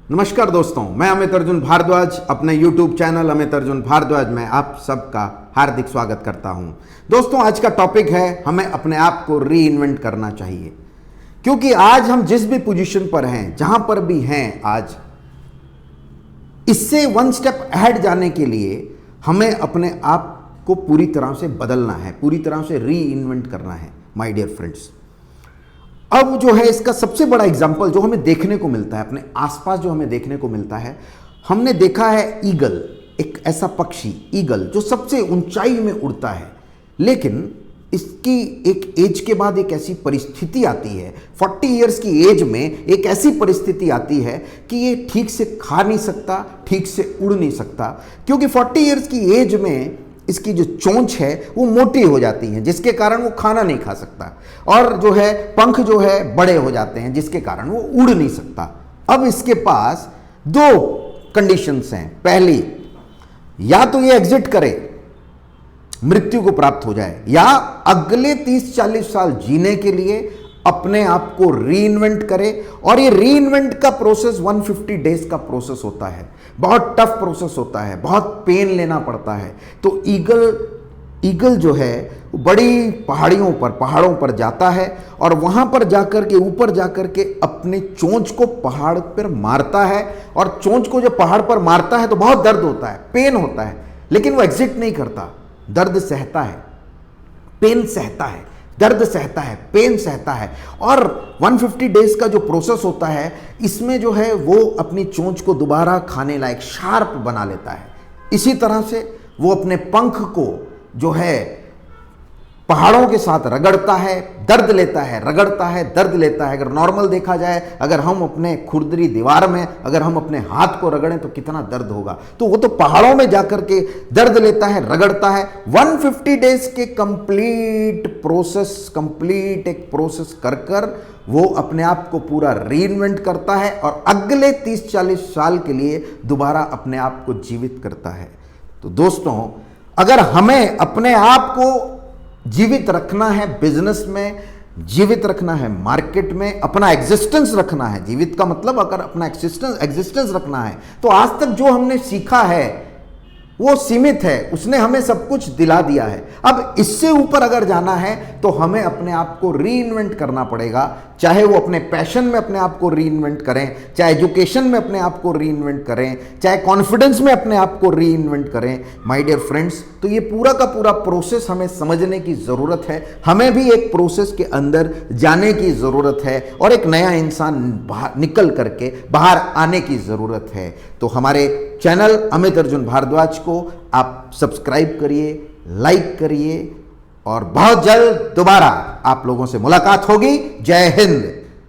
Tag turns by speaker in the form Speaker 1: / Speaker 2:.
Speaker 1: नमस्कार दोस्तों, मैं अमित अर्जुन भारद्वाज अपने YouTube चैनल अमित अर्जुन भारद्वाज में आप सबका हार्दिक स्वागत करता हूं। दोस्तों, आज का टॉपिक है हमें अपने आप को री इन्वेंट करना चाहिए, क्योंकि आज हम जिस भी पोजीशन पर हैं, जहां पर भी हैं आज, इससे वन स्टेप अहेड जाने के लिए हमें अपने आप को पूरी तरह से बदलना है, पूरी तरह से री इन्वेंट करना है माय डियर फ्रेंड्स। अब जो है इसका सबसे बड़ा एग्जाम्पल जो हमें देखने को मिलता है अपने आसपास, जो हमें देखने को मिलता है, हमने देखा है ईगल, एक ऐसा पक्षी ईगल जो सबसे ऊंचाई में उड़ता है, लेकिन इसकी एक एज के बाद एक ऐसी परिस्थिति आती है, 40 इयर्स की एज में एक ऐसी परिस्थिति आती है कि ये ठीक से खा नहीं सकता, ठीक से उड़ नहीं सकता, क्योंकि 40 इयर्स की एज में इसकी जो चोंच है वो मोटी हो जाती है, जिसके कारण वो खाना नहीं खा सकता, और जो है पंख जो है बड़े हो जाते हैं, जिसके कारण वो उड़ नहीं सकता। अब इसके पास दो कंडीशंस हैं। पहली, या तो ये एग्जिट करे, मृत्यु को प्राप्त हो जाए, या अगले 30-40 साल जीने के लिए अपने आप को री इन्वेंट करे। और ये री इन्वेंट का प्रोसेस 150 डेज का प्रोसेस होता है, बहुत टफ प्रोसेस होता है, बहुत पेन लेना पड़ता है। तो ईगल जो है बड़ी पहाड़ों पर जाता है, और वहां पर जाकर के ऊपर जाकर के अपने चोंच को पहाड़ पर मारता है, और चोंच को जब पहाड़ पर मारता है तो बहुत दर्द होता है, पेन होता है, लेकिन वो एग्जिट नहीं करता, दर्द सहता है, पेन सहता है, दर्द सहता है, पेन सहता है। और 150 डेज का जो प्रोसेस होता है, इसमें जो है वो अपनी चोंच को दोबारा खाने लायक शार्प बना लेता है। इसी तरह से वो अपने पंख को जो है पहाड़ों के साथ रगड़ता है, दर्द लेता है, रगड़ता है, दर्द लेता है। अगर नॉर्मल देखा जाए, अगर हम अपने खुरदरी दीवार में अगर हम अपने हाथ को रगड़ें तो कितना दर्द होगा, तो वो तो पहाड़ों में जाकर के दर्द लेता है, रगड़ता है। 150 डेज के कंप्लीट एक प्रोसेस कर वो अपने आप को पूरा री इन्वेंट करता है, और अगले 30-40 साल के लिए दोबारा अपने आप को जीवित करता है। तो दोस्तों, अगर हमें अपने आप को जीवित रखना है, बिजनेस में जीवित रखना है, मार्केट में अपना एग्जिस्टेंस रखना है, जीवित का मतलब अगर अपना एग्जिस्टेंस रखना है, तो आज तक जो हमने सीखा है वो सीमित है, उसने हमें सब कुछ दिला दिया है। अब इससे ऊपर अगर जाना है तो हमें अपने आप को री इन्वेंट करना पड़ेगा, चाहे वो अपने पैशन में अपने आप को री इन्वेंट करें, चाहे एजुकेशन में अपने आप को री इन्वेंट करें, चाहे कॉन्फिडेंस में अपने आप को री इन्वेंट करें। माय डियर फ्रेंड्स, तो ये पूरा का पूरा प्रोसेस हमें समझने की ज़रूरत है, हमें भी एक प्रोसेस के अंदर जाने की ज़रूरत है, और एक नया इंसान निकल करके बाहर आने की ज़रूरत है। तो हमारे चैनल अमित अर्जुन भारद्वाज को आप सब्सक्राइब करिए, लाइक करिए, और बहुत जल्द दोबारा आप लोगों से मुलाकात होगी। जय हिंद।